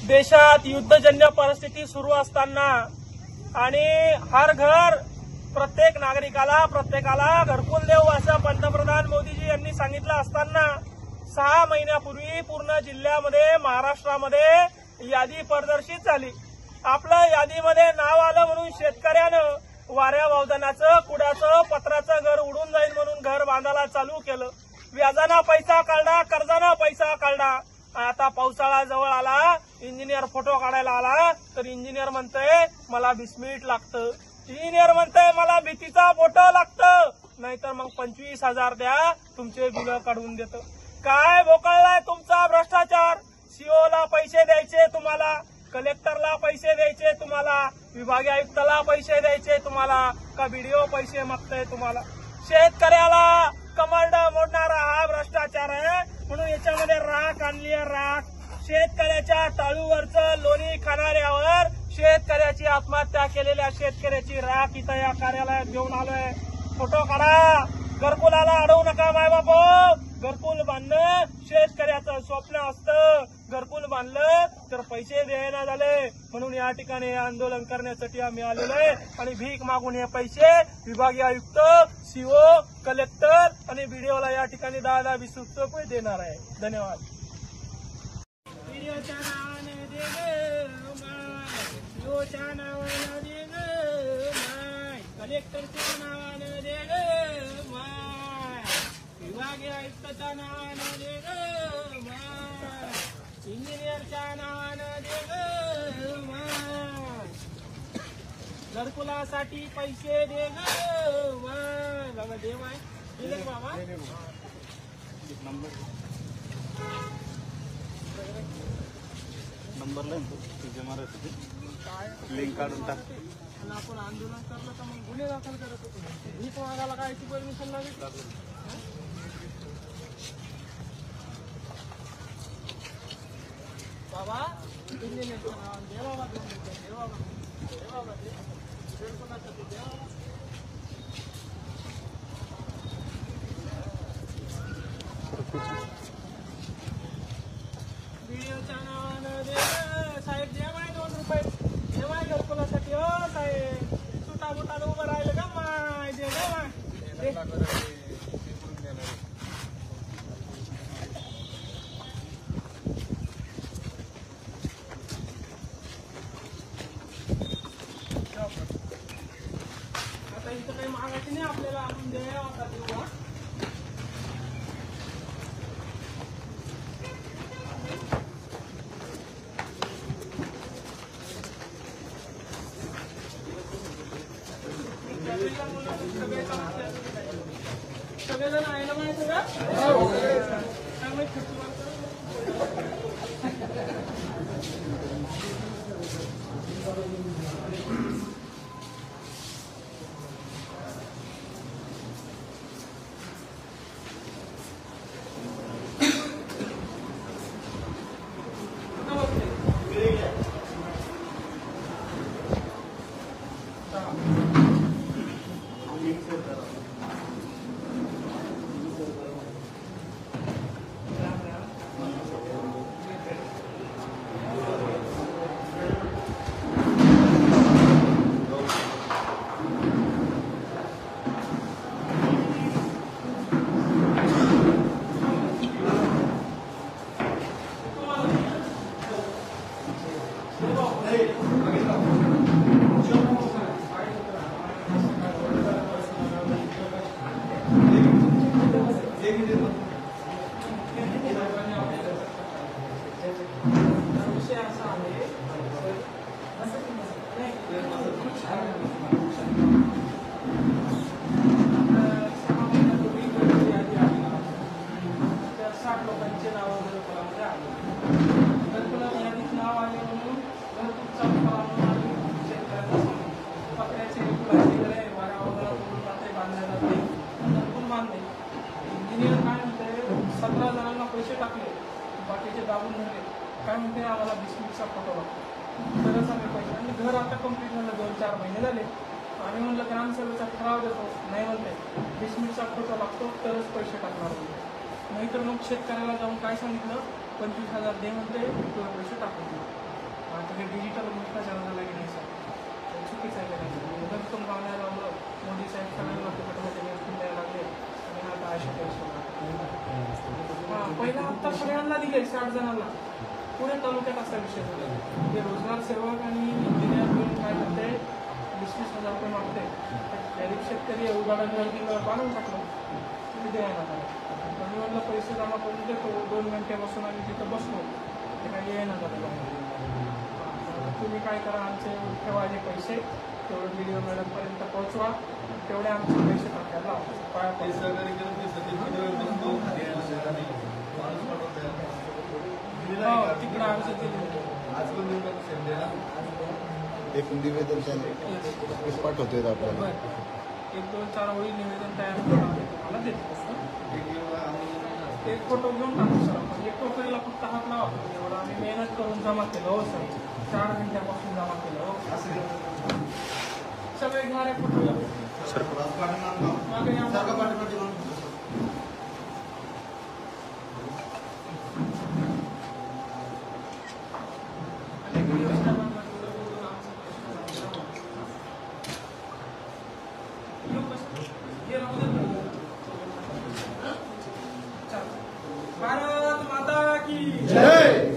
देशात युद्धजन्य परिस्थिती सुरू असताना आणि हर घर प्रत्येक नागरिकाला प्रत्येकाला घरकुल देऊ असं पंतप्रधान मोदीजी यांनी सांगितलं असताना 6 महिन्यापूर्वी पूर्ण जिल्ह्यामध्ये महाराष्ट्रामध्ये यादी प्रदर्शित झाली। आपलं यादीमध्ये नाव आलं म्हणून शेतकऱ्यानं वाऱ्या वावदानाचं कुड्याचं पत्राचं घर उडून जाईल म्हणून घर बांधायला चालू केलं। व्याजाना पैसा काढला, कर्जाना पैसा काढला। आता पावसाळा जवळ आला, इंजिनियर फोटो काढायला आला तर इंजिनियर म्हणतंय मला 20 मिनिट लागतं। इंजिनियर म्हणतंय मला भीतीचा फोटो लागतं, नाहीतर मग 25,000 द्या तुमचे बिल काढून देतो। काय बोकळलाय तुमचा भ्रष्टाचार? सीओला पैसे द्यायचे तुम्हाला, कलेक्टरला पैसे द्यायचे तुम्हाला, विभागीय आयुक्ताला पैसे द्यायचे तुम्हाला, का बीडीओ पैसे मागताय तुम्हाला? शेतकऱ्याला कमांड मोडणारा हा भ्रष्टाचार आहे। म्हणून याच्यामध्ये राख आणली आहे, राख। शेतकऱ्याच्या टाळूवरचं लोणी खाणाऱ्यावर शेतकऱ्याची आत्महत्या केलेल्या शेतकऱ्याची राख इथं या कार्यालयात घेऊन आलोय। फोटो काढा। घरकुलाला अडवू नका मायबाप। घरकुल बांधणं शेतकऱ्याचं स्वप्न असतं। घरकुल बांधलं तर पैसे द्यायला झाले, म्हणून या ठिकाणी हे आंदोलन करण्यासाठी आम्ही आलेलो आहे। आणि भीक मागून हे पैसे विभागीय आयुक्त, सीओ, कलेक्टर आणि बीडीओला या ठिकाणी 10-20 रुपये देणार आहे। धन्यवाद। कलेक्टरच्या नावानं दे ग माय, विभागीय आयुक्ताच्या नावानं दे ग माय, इंजिनियरच्या नावानं दे ग माय, घरकुलासाठी पैसे दे ग माय। बाबा दे माय, दिले का बाबा? नंबर तुझे मारत होते, लिंक काढून टाक। आपण आंदोलन करलं तर मग गुन्हे दाखल करत होतो। भीक मागायला काय ती परमिशन लागेल? बाबा इंजिनियरचं नाव दे बाबा, दे बाबा, दे बाबा, दे कोणासाठी दे बाबा। व्हिडिओच्या नावानं दे साहेब, दे माय 2 रुपये, दे माय घरकुलासाठी। हो साहेब, सुटाबुटानं उभं राहिलं का माय? दे ग माय, दे। आता इथं काही मागायचं नाही आपल्याला, आपण द्या आता देऊ। सगळेजण आहे ना माहिती का? काय म्हणते आम्हाला 20 मिनिटचा फोटो लागतो तरच आम्ही पैसे आणि घर आता कंप्लीट झालं 2-4 महिने झाले आम्ही म्हणलं ग्रामसभेचा ठराव देतो नाही म्हणते 20 मिनिटचा फोटो लागतो तरच पैसे टाकणार म्हणते नाहीतर मग शेतकऱ्याला जाऊन काय सांगितलं 25,000 दे म्हणते तुला पैसे टाकून दिले 60 जणांना. पुणे तालुक्यात असा विषय झाला. ते रोजगार सेवक आणि इंजिनियर मिळून काय करते 20,000 रुपये मागते. गरीब शेतकरी उदाहरणार्थ बांधून टाकलं किती द्यायला झालं. मी म्हणलं पैसे जमा करून देतो. 2 घंटे बसून आम्ही तिथं बसलो. ते काही येईना झालं. तुम्ही काय करा, आमचे ठेवा जे पैसे तेवढे व्हिडिओ मॅडमपर्यंत पोहोचवा. तेवढे आमचे पैसे टाकायला तिकडं आमचं एक निवेदन पाठवतोय आपल्याला. 1-2-4 ओळी निवेदन तयार करून तुम्हाला देतो. एक फोटो घेऊन टाकू सर आपण. एक फोटोला फक्त हात लावा. एवढं आम्ही मेहनत करून जमा केलं हो सर. 4 घंट्यापासून जमा केलं हो. सगळे घेणारे फोटो भारत माता की जय.